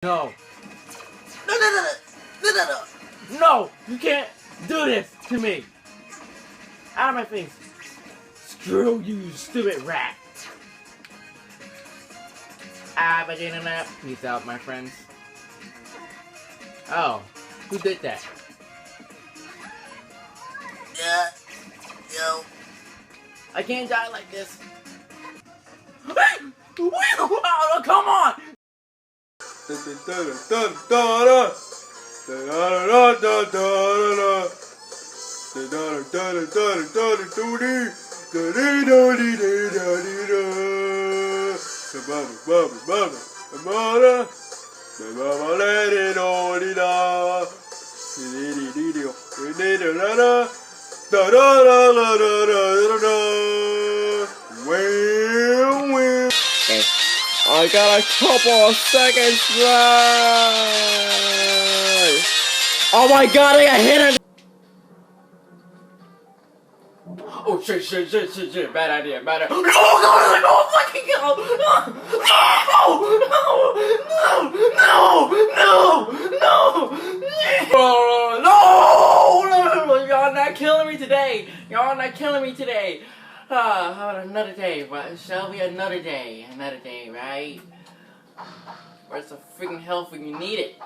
No. No, you can't do this to me. Out of my face. Screw you, you stupid rat. Peace out, my friends. Oh, who did that? Yo. I can't die like this. Oh, come on! I got a couple of seconds left. Oh my god, I got hit. Oh shit, bad idea. No, fucking go! No! Y'all not killing me today. How about another day? Shall we another day? Another day, right? Where's the freaking health when you need it?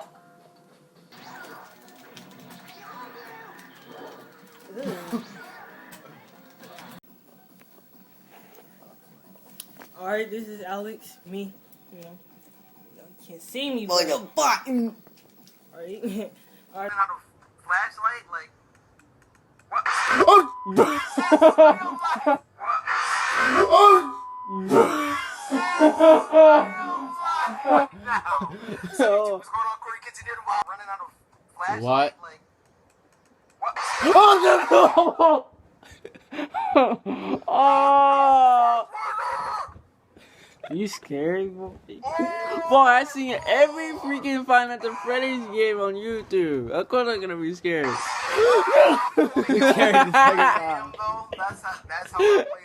Alright, this is Alex, me, you can't see me, like a button. Alright. Alright. Flashlight, like what? What? Like what? Oh! You scary, boy? Boy, I seen every freaking Five Nights at Freddy's game on YouTube. Of course I'm gonna be scared. That's how I play